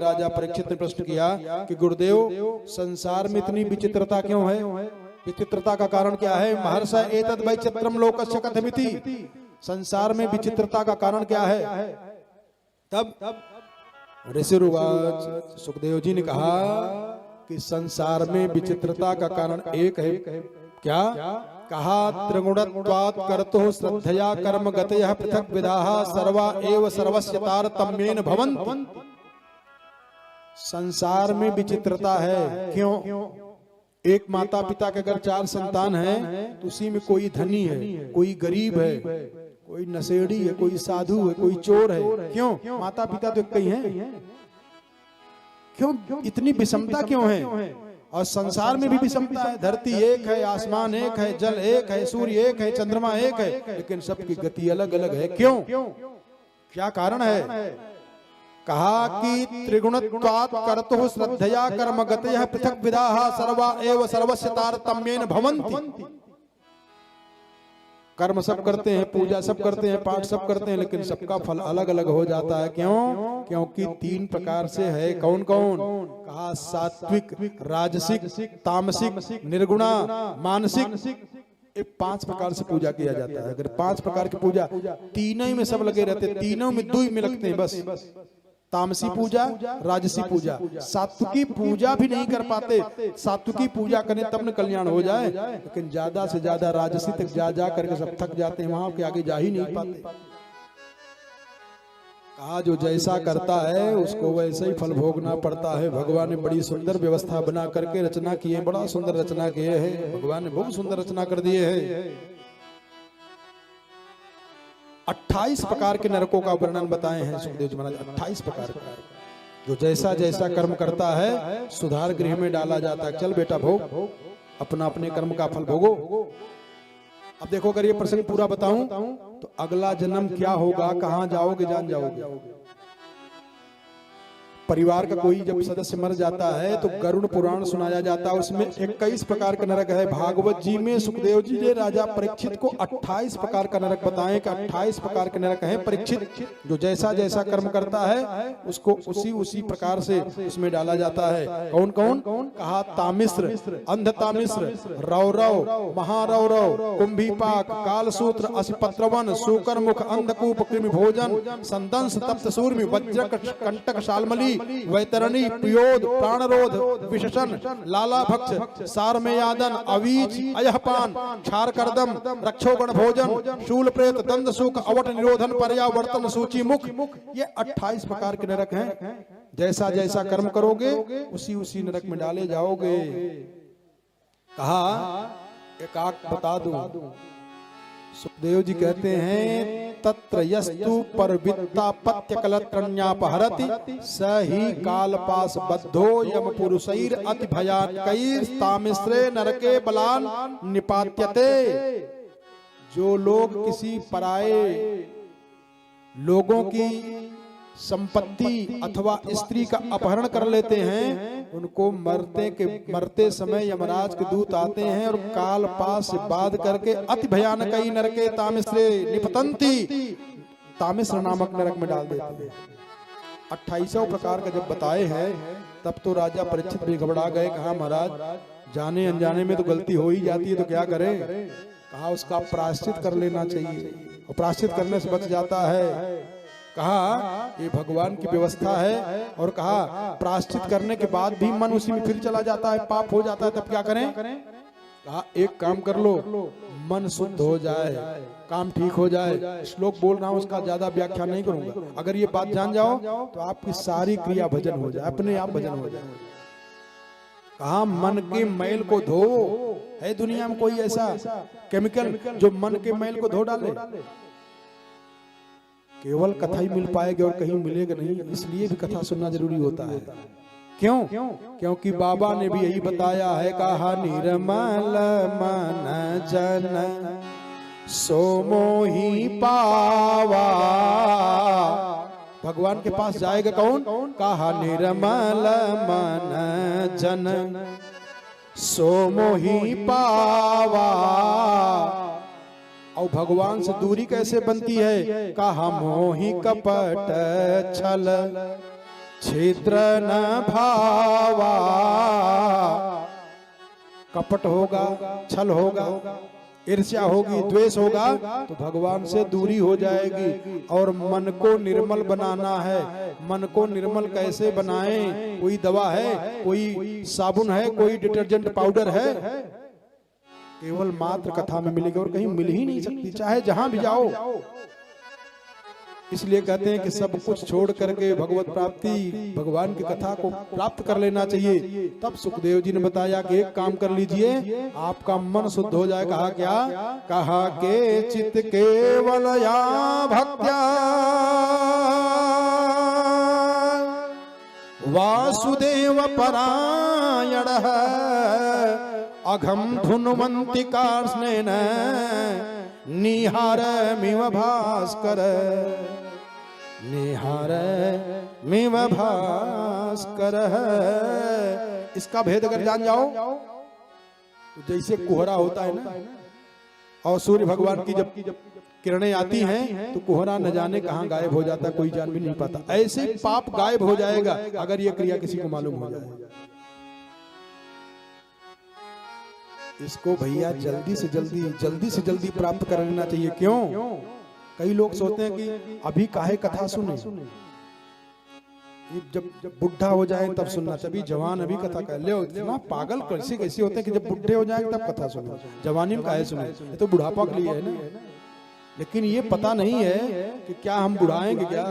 राजा परीक्षित ने प्रश्न किया कि गुरुदेव संसार में इतनी विचित्रता क्यों है, विचित्रता का कारण क्या है। महर्षि एतद् वैचित्रम लोकस्य कथमिति, संसार में विचित्रता का कारण क्या है। तब ऋषिरुवाच, सुखदेव जी ने कहा कि संसार में विचित्रता का कारण एक है। क्या कहा, त्रिगुणत्वात् कर्तुः श्रद्धया कर्म गतयः पृथक् विदाः सर्वा एव सर्वस्य तारतम्येन भवन्ति। संसार में विचित्रता है। क्यों? एक माता पिता के अगर 4 संतान हैं तो उसी में कोई धनी है, कोई गरीब है, कोई नशेड़ी है, कोई साधु है, कोई चोर है। क्यों? माता पिता तो कई हैं। क्यों इतनी विषमता क्यों है? और संसार में भी विषमता है। धरती एक है, आसमान एक है, जल एक है, सूर्य एक है, चंद्रमा एक है, लेकिन सबकी गति अलग अलग है। क्यों? क्या कारण है? कहा कि त्रिगुणत्वात् कर्तुः श्रद्धया कर्म गतयः पृथक् विदाः सर्वा एव सर्वस्य तारतम्येन भवन्ति। कर्म सब करते हैं, पूजा सब करते हैं, पाठ सब करते हैं, लेकिन सबका फल अलग अलग हो जाता है। क्यों? क्योंकि 3 प्रकार से है। कौन कौन? कहा सात्विक, राजसिक, तामसिक, निर्गुणा, मानसिक। 5 प्रकार से पूजा किया जाता है। अगर 5 प्रकार की पूजा तीनों ही में सब लगे रहते, तीनों में 2 ही में लगते हैं बस, तामसी पूजा, राजसी पूजा। सात्विकी पूजा भी नहीं कर पाते। सात्विकी पूजा करें तब न कल्याण हो जाए, लेकिन ज्यादा से ज्यादा राजसी तक जा करके सब थक जाते हैं, वहां के आगे जा ही नहीं पाते। कहा जो जैसा करता है उसको वैसे ही फल भोगना पड़ता है। भगवान ने बड़ी सुंदर व्यवस्था बना करके रचना की है, बड़ा सुंदर रचना किए है भगवान ने, बहुत सुंदर रचना कर दिए है। 28 प्रकार के नरकों का वर्णन बताए हैं सुखदेव जी महाराज। 28 प्रकार का, जो जैसा जैसा कर्म करता है सुधार गृह में डाला जाता है। चल बेटा भोग, अपना अपने कर्म का फल भोगो। अब देखो, अगर ये प्रसंग पूरा बताऊं तो अगला जन्म क्या होगा, कहां जाओगे जान जाओगे। परिवार का कोई जब सदस्य मर जाता है तो गरुड़ पुराण सुनाया जाता है, उसमें 21 प्रकार का नरक है। भागवत जी में सुखदेव जी ने राजा परीक्षित को 28 प्रकार का नरक बताए कि 28 प्रकार के नरक है। परीक्षित जो जैसा जैसा कर्म करता है उसको उसी प्रकार से उसमें डाला जाता है। कौन कौन? कहा तामिश्र, अंध तामिश्र, रौरव, महारौरव, कुंभीपाक, कालसूत्र, असिपत्रवन, सूकर मुख, अंधकूप, कृमि भोजन, संदंस, तप्त सूर्मी, वज्र कंटक, शालमली, वैतरणी, पियोद, प्राणरोध, विशेषण, लाला भक्ष, सारमेयादन, अवीच, अयहपान, क्षार करदम, रक्षोगण भोजन, शूल प्रेत, दंद सुख, अवट निरोधन, पर्यावर्तन, सूची मुख। ये 28 प्रकार के नरक हैं। जैसा जैसा कर्म करोगे उसी नरक में डाले जाओगे। कहा एक आंख बता दूं, सुखदेव जी कहते हैं तत्र यस्तु परवित्तापत्य कलत्रण्यापहरति स ही कालपास बद्धो यम पुरुषैर अति भयानकैर तामिश्रे नरके बलान निपात्यते। जो लोग किसी पराये लोगों की संपत्ति अथवा स्त्री का अपहरण कर लेते हैं, उनको मरते समय यमराज के दूत आते हैं और काल पास से बाध करके अति भयानक नरके तामिश्रे निपतंती, तामिश्र नामक नरक में डाल देते हैं। 28 प्रकार का जब बताए हैं तब तो राजा परीक्षित भी घबरा गए। कहा महाराज जाने अनजाने में तो गलती हो ही जाती है, तो क्या करें। कहा उसका प्रायश्चित कर लेना चाहिए, और प्रायश्चित करने से बच जाता है। कहा ये भगवान की व्यवस्था है। और कहा प्रायश्चित करने के बाद भी मन उसी में फिर चला जाता है, पाप हो जाता है, तब क्या करें। कहा एक काम कर लो, मन शुद्ध हो जाए, काम ठीक हो जाए। श्लोक बोल रहा हूं, उसका ज्यादा व्याख्या नहीं करूंगा। अगर ये बात जान जाओ तो आपकी सारी क्रिया भजन हो जाए, अपने आप भजन हो जाए। कहा मन के मैल को धो। है दुनिया में कोई ऐसा केमिकल जो मन के मैल को धो डाले? केवल कथा ही मिल पाएगी और कहीं मिलेगा नहीं। इसलिए भी कथा सुनना जरूरी होता है। क्यों? क्योंकि बाबा ने भी यही बताया है। कहा निर्मल मन जन सो मोहि पावा। भगवान के पास जाएगा कौन? कहा निर्मल मन जन सो मोहि पावा। और भगवान से दूरी कैसे बनती है? कहा मोहि कपट छल छिद्र न भावा, कपट होगा, छल होगा, ईर्ष्या होगी, द्वेष होगा तो भगवान से दूरी हो जाएगी। और मन को निर्मल बनाना है। मन को निर्मल कैसे बनाएं? कोई दवा है, कोई साबुन है, कोई डिटर्जेंट पाउडर है? केवल मात्र कथा में मिलेगी और कहीं मिल ही नहीं सकती, चाहे जहां भी जाओ। इसलिए कहते हैं कि सब कुछ छोड़ करके भगवत प्राप्ति, भगवान की कथा को प्राप्त कर लेना चाहिए। तब सुखदेव जी ने बताया कि एक काम कर लीजिए, आपका मन शुद्ध हो जाए। कहा क्या? कहा के चित केवल या भक्त्या वासुदेव परायण अघम धुनुमंति कार्ष्णेन निहार मिव भास्कर, निहार मिव भास्कर। इसका भेद अगर जान जाओ तो जैसे कोहरा होता है ना, और सूर्य भगवान की जब किरणें आती हैं तो कोहरा न जाने कहां गायब हो जाता, कोई जान भी नहीं पाता। ऐसे पाप गायब हो जाएगा अगर ये क्रिया किसी को मालूम हो जाए। इसको भैया जल्दी से जल्दी प्राप्त कर लेना चाहिए। क्यों? कई लोग सोचते हैं कि अभी काहे कथा सुने, जब बुढ़ा हो जाए तब सुनना चाहिए। जवान अभी कथा कर ले, इतना पागल कैसे होते हैं कि जब बुढ़े हो जाए तब कथा सुने, जवानी में काहे सुने? ये तो बुढ़ापा के लिए है ना। लेकिन ये पता नहीं है कि क्या हम बुढ़ाएंगे क्या।